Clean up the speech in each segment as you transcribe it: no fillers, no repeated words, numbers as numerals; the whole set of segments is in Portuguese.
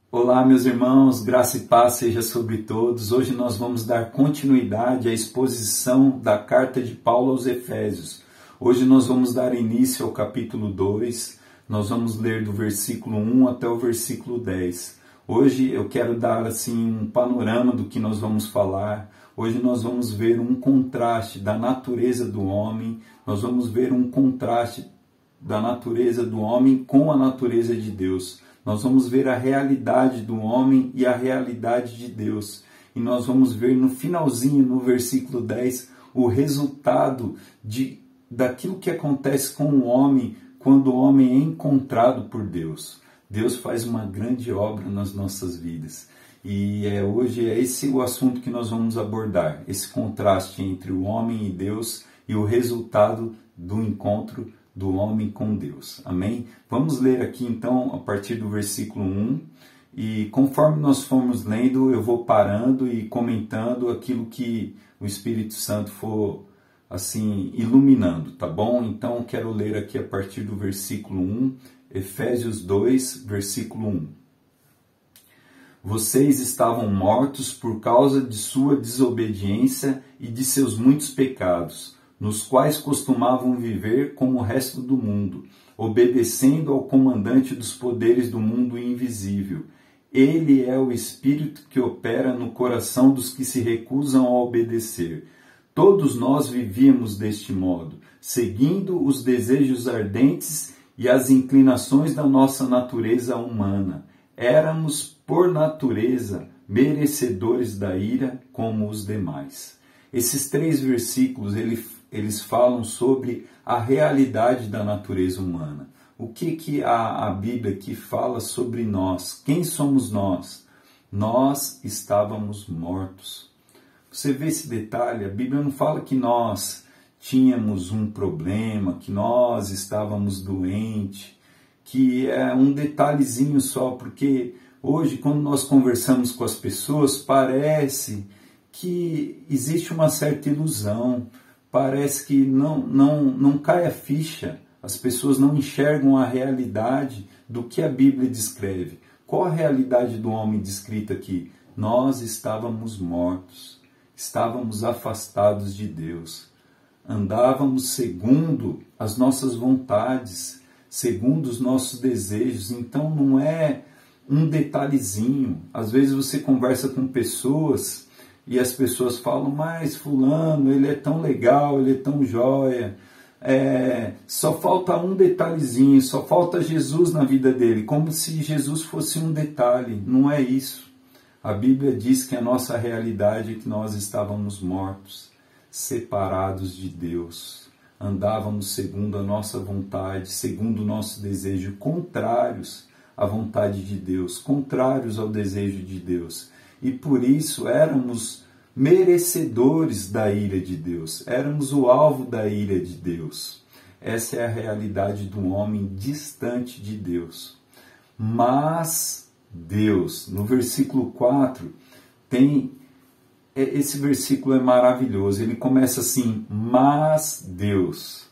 Olá, meus irmãos, graça e paz seja sobre todos. Hoje nós vamos dar continuidade à exposição da carta de Paulo aos Efésios. Hoje nós vamos dar início ao capítulo 2, nós vamos ler do versículo 1 até o versículo 10. Hoje eu quero dar assim um panorama do que nós vamos falar. Hoje nós vamos ver um contraste da natureza do homem, nós vamos ver um contraste da natureza do homem com a natureza de Deus. Nós vamos ver a realidade do homem e a realidade de Deus. E nós vamos ver no finalzinho, no versículo 10, o resultado daquilo que acontece com o homem quando o homem é encontrado por Deus. Deus faz uma grande obra nas nossas vidas. E hoje é esse o assunto que nós vamos abordar. Esse contraste entre o homem e Deus e o resultado do encontro do homem com Deus. Amém? Vamos ler aqui então a partir do versículo 1 e conforme nós formos lendo eu vou parando e comentando aquilo que o Espírito Santo for assim iluminando, tá bom? Então quero ler aqui a partir do versículo 1, Efésios 2, versículo 1. Vocês estavam mortos por causa de sua desobediência e de seus muitos pecados, nos quais costumavam viver como o resto do mundo, obedecendo ao comandante dos poderes do mundo invisível. Ele é o Espírito que opera no coração dos que se recusam a obedecer. Todos nós vivíamos deste modo, seguindo os desejos ardentes e as inclinações da nossa natureza humana. Éramos, por natureza, merecedores da ira como os demais. Esses 3 versículos, eles falam sobre a realidade da natureza humana. O que a Bíblia aqui fala sobre nós? Quem somos nós? Nós estávamos mortos. Você vê esse detalhe? A Bíblia não fala que nós tínhamos um problema, que nós estávamos doentes, que é um detalhezinho só, porque hoje quando nós conversamos com as pessoas parece que existe uma certa ilusão. Parece que não cai a ficha, as pessoas não enxergam a realidade do que a Bíblia descreve. Qual a realidade do homem descrita aqui? Nós estávamos mortos, estávamos afastados de Deus, andávamos segundo as nossas vontades, segundo os nossos desejos. Então não é um detalhezinho. Às vezes você conversa com pessoas e as pessoas falam, mas fulano, ele é tão legal, ele é tão jóia, só falta um detalhezinho, só falta Jesus na vida dele, como se Jesus fosse um detalhe. Não é isso. A Bíblia diz que a nossa realidade é que nós estávamos mortos, separados de Deus, andávamos segundo a nossa vontade, segundo o nosso desejo, contrários à vontade de Deus, contrários ao desejo de Deus. E por isso éramos merecedores da ira de Deus, éramos o alvo da ira de Deus. Essa é a realidade do homem distante de Deus. Mas Deus, no versículo 4, esse versículo é maravilhoso, ele começa assim, mas Deus,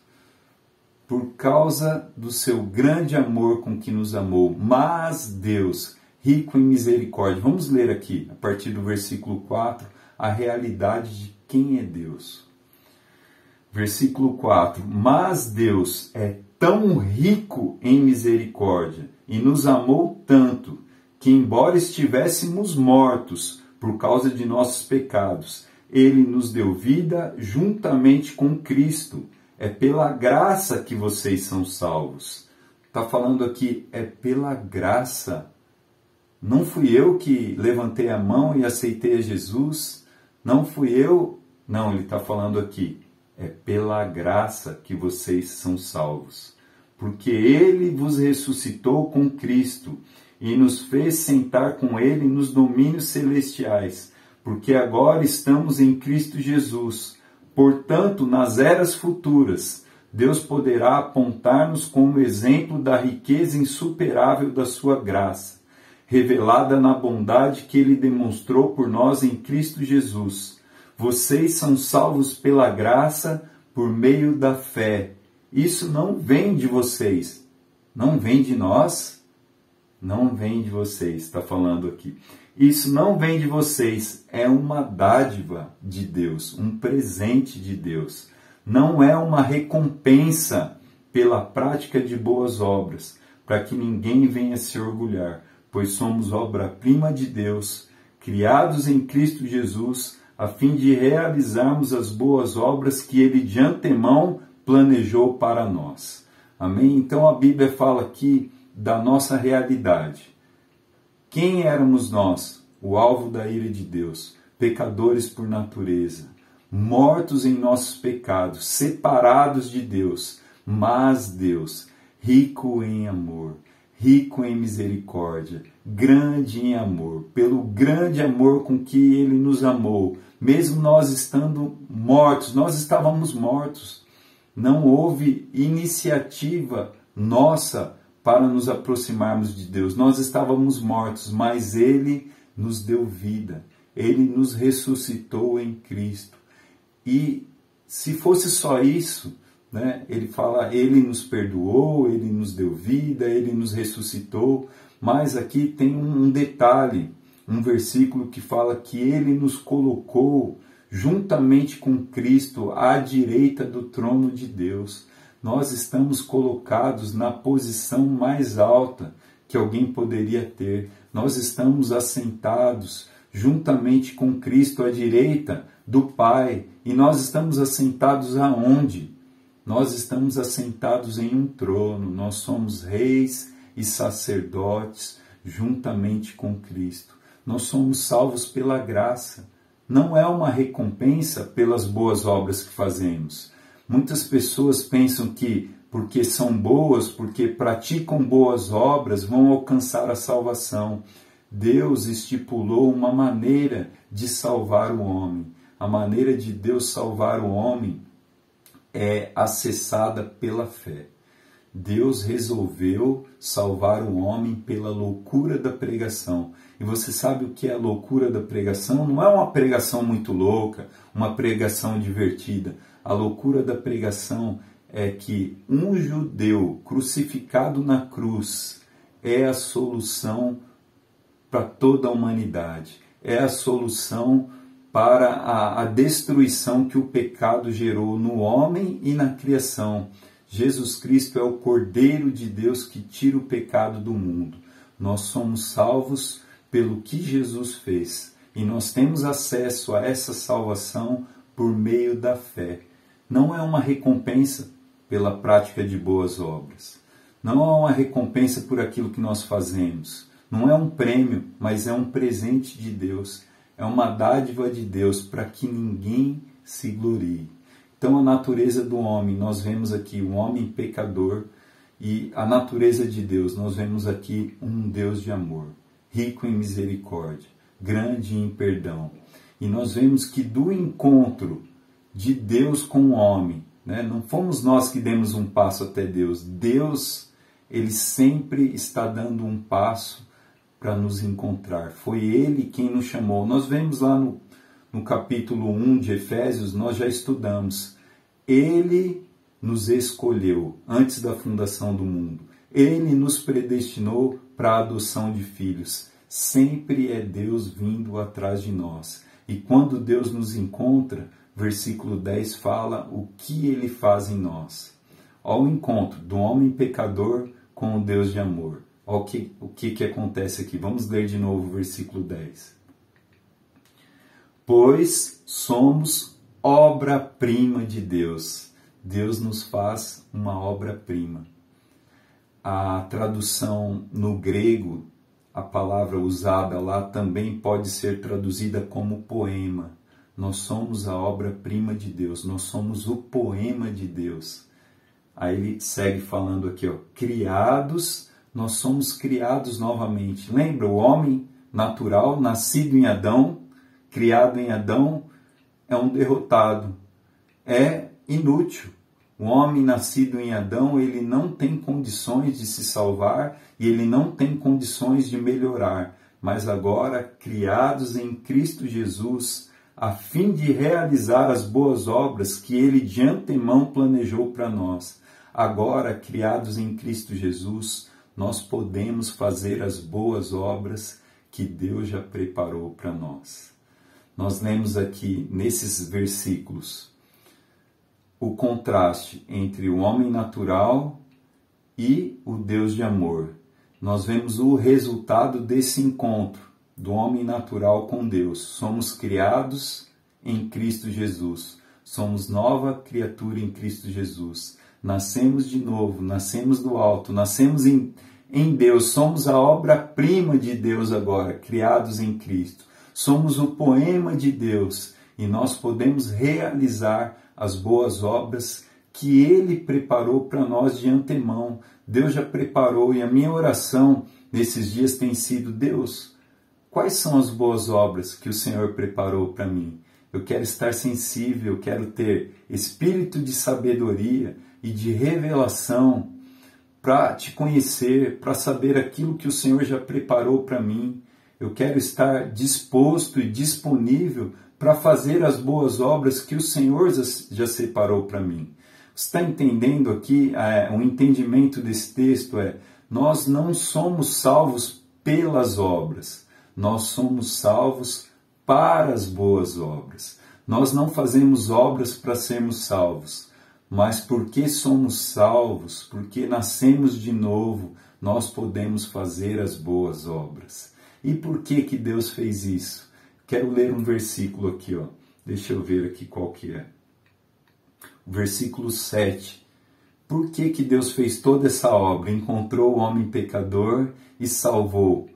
por causa do seu grande amor com que nos amou, mas Deus, rico em misericórdia. Vamos ler aqui, a partir do versículo 4, a realidade de quem é Deus. Versículo 4. Mas Deus é tão rico em misericórdia e nos amou tanto que, embora estivéssemos mortos por causa de nossos pecados, Ele nos deu vida juntamente com Cristo. É pela graça que vocês são salvos. Está falando aqui, é pela graça. Não fui eu que levantei a mão e aceitei a Jesus. Não fui eu. Não, ele está falando aqui. É pela graça que vocês são salvos. Porque Ele vos ressuscitou com Cristo e nos fez sentar com Ele nos domínios celestiais. Porque agora estamos em Cristo Jesus. Portanto, nas eras futuras, Deus poderá apontar-nos como exemplo da riqueza insuperável da sua graça, revelada na bondade que Ele demonstrou por nós em Cristo Jesus. Vocês são salvos pela graça por meio da fé. Isso não vem de vocês, não vem de nós, Não vem de vocês, está falando aqui. Isso não vem de vocês, é uma dádiva de Deus, um presente de Deus. Não é uma recompensa pela prática de boas obras, para que ninguém venha se orgulhar, pois somos obra-prima de Deus, criados em Cristo Jesus, a fim de realizarmos as boas obras que Ele de antemão planejou para nós. Amém? Então a Bíblia fala aqui da nossa realidade. Quem éramos nós? O alvo da ira de Deus, pecadores por natureza, mortos em nossos pecados, separados de Deus, mas Deus, rico em amor, rico em misericórdia, grande em amor, pelo grande amor com que Ele nos amou, mesmo nós estando mortos, nós estávamos mortos, não houve iniciativa nossa para nos aproximarmos de Deus, nós estávamos mortos, mas Ele nos deu vida, Ele nos ressuscitou em Cristo, e se fosse só isso, né, ele fala, Ele nos perdoou, Ele nos deu vida, Ele nos ressuscitou, mas aqui tem um detalhe, um versículo que fala que Ele nos colocou juntamente com Cristo à direita do trono de Deus. Nós estamos colocados na posição mais alta que alguém poderia ter. Nós estamos assentados juntamente com Cristo à direita do Pai. E nós estamos assentados aonde? Nós estamos assentados em um trono. Nós somos reis e sacerdotes juntamente com Cristo. Nós somos salvos pela graça. Não é uma recompensa pelas boas obras que fazemos. Muitas pessoas pensam que porque são boas, porque praticam boas obras, vão alcançar a salvação. Deus estipulou uma maneira de salvar o homem. A maneira de Deus salvar o homem é acessada pela fé. Deus resolveu salvar o homem pela loucura da pregação. E você sabe o que é a loucura da pregação? Não é uma pregação muito louca, uma pregação divertida. A loucura da pregação é que um judeu crucificado na cruz é a solução para toda a humanidade. É a solução para a destruição que o pecado gerou no homem e na criação. Jesus Cristo é o Cordeiro de Deus que tira o pecado do mundo. Nós somos salvos pelo que Jesus fez. E nós temos acesso a essa salvação por meio da fé. Não é uma recompensa pela prática de boas obras. Não é uma recompensa por aquilo que nós fazemos. Não é um prêmio, mas é um presente de Deus. É uma dádiva de Deus para que ninguém se glorie. Então a natureza do homem, nós vemos aqui um homem pecador, e a natureza de Deus, nós vemos aqui um Deus de amor, rico em misericórdia, grande em perdão. E nós vemos que do encontro de Deus com o homem, né, não fomos nós que demos um passo até Deus. Deus, Ele sempre está dando um passo para nos encontrar. Foi Ele quem nos chamou. Nós vemos lá no capítulo 1 de Efésios, nós já estudamos. Ele nos escolheu antes da fundação do mundo. Ele nos predestinou para a adoção de filhos. Sempre é Deus vindo atrás de nós. E quando Deus nos encontra, versículo 10 fala o que Ele faz em nós. Ao encontro do homem pecador com o Deus de amor. Olha o que acontece aqui. Vamos ler de novo o versículo 10. Pois somos obra-prima de Deus. Deus nos faz uma obra-prima. A tradução no grego, a palavra usada lá também pode ser traduzida como poema. Nós somos a obra-prima de Deus, nós somos o poema de Deus. Aí ele segue falando aqui, ó, criados, nós somos criados novamente. Lembra, o homem natural, nascido em Adão, criado em Adão, é um derrotado, é inútil. O homem nascido em Adão, ele não tem condições de se salvar e ele não tem condições de melhorar. Mas agora, criados em Cristo Jesus, a fim de realizar as boas obras que Ele de antemão planejou para nós. Agora, criados em Cristo Jesus, nós podemos fazer as boas obras que Deus já preparou para nós. Nós lemos aqui nesses versículos o contraste entre o homem natural e o Deus de amor. Nós vemos o resultado desse encontro do homem natural com Deus. Somos criados em Cristo Jesus. Somos nova criatura em Cristo Jesus. Nascemos de novo, nascemos do alto, nascemos em Deus. Somos a obra-prima de Deus agora, criados em Cristo. Somos o poema de Deus e nós podemos realizar as boas obras que Ele preparou para nós de antemão. Deus já preparou, e a minha oração nesses dias tem sido: Deus, quais são as boas obras que o Senhor preparou para mim? Eu quero estar sensível, eu quero ter espírito de sabedoria e de revelação para te conhecer, para saber aquilo que o Senhor já preparou para mim. Eu quero estar disposto e disponível para fazer as boas obras que o Senhor já separou para mim. Você está entendendo aqui? O entendimento desse texto nós não somos salvos pelas obras, nós somos salvos para as boas obras. Nós não fazemos obras para sermos salvos, mas porque somos salvos, porque nascemos de novo, nós podemos fazer as boas obras. E por que Deus fez isso? Quero ler um versículo aqui, ó. Deixa eu ver aqui qual que é. O versículo 7. Por que Deus fez toda essa obra? Encontrou o homem pecador e salvou.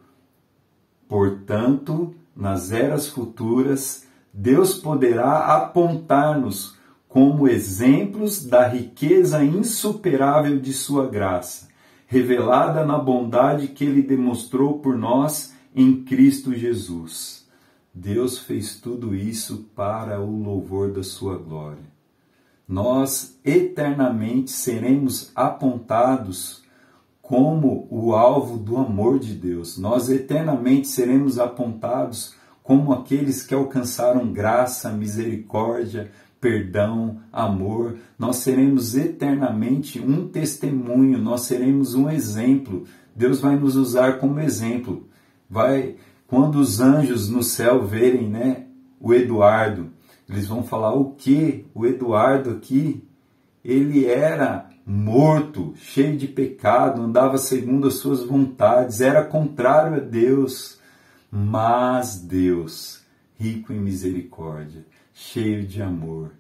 Portanto, nas eras futuras, Deus poderá apontar-nos como exemplos da riqueza insuperável de sua graça, revelada na bondade que Ele demonstrou por nós em Cristo Jesus. Deus fez tudo isso para o louvor da sua glória. Nós eternamente seremos apontados como o alvo do amor de Deus. Nós eternamente seremos apontados como aqueles que alcançaram graça, misericórdia, perdão, amor. Nós seremos eternamente um testemunho, nós seremos um exemplo. Deus vai nos usar como exemplo. Quando os anjos no céu verem, o Eduardo, eles vão falar: o quê? O Eduardo aqui, ele era morto, cheio de pecado, andava segundo as suas vontades, era contrário a Deus. Mas Deus, rico em misericórdia, cheio de amor,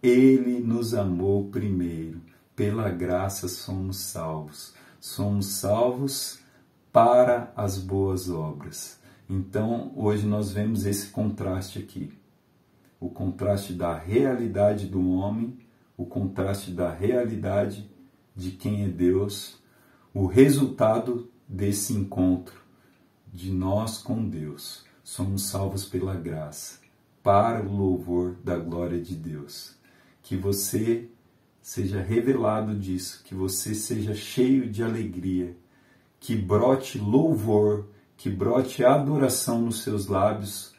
Ele nos amou primeiro. Pela graça somos salvos. Somos salvos para as boas obras. Então, hoje nós vemos esse contraste aqui. O contraste da realidade do homem, o contraste da realidade de quem é Deus, o resultado desse encontro de nós com Deus. Somos salvos pela graça, para o louvor da glória de Deus. Que você seja revelado disso, que você seja cheio de alegria, que brote louvor, que brote adoração nos seus lábios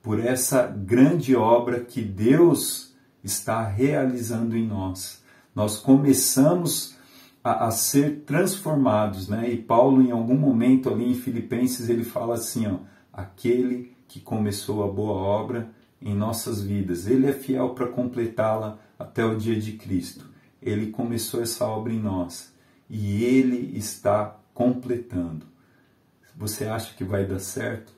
por essa grande obra que Deus está realizando em nós. Nós começamos a ser transformados, E Paulo, em algum momento ali em Filipenses, ele fala assim, aquele que começou a boa obra em nossas vidas, ele é fiel para completá-la até o dia de Cristo. Ele começou essa obra em nós e ele está completando. Você acha que vai dar certo?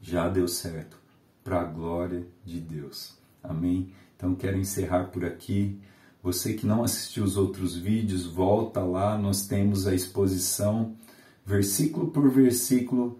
Já deu certo, para a glória de Deus. Amém? Então quero encerrar por aqui. Você que não assistiu os outros vídeos, volta lá, nós temos a exposição, versículo por versículo,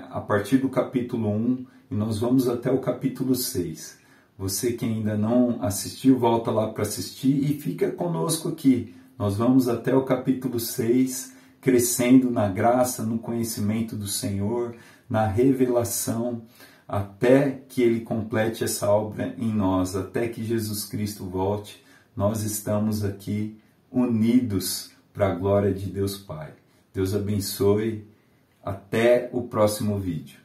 a partir do capítulo 1, e nós vamos até o capítulo 6. Você que ainda não assistiu, volta lá para assistir e fica conosco aqui. Nós vamos até o capítulo 6, crescendo na graça, no conhecimento do Senhor, na revelação, até que Ele complete essa obra em nós, até que Jesus Cristo volte. Nós estamos aqui unidos para a glória de Deus Pai. Deus abençoe. Até o próximo vídeo.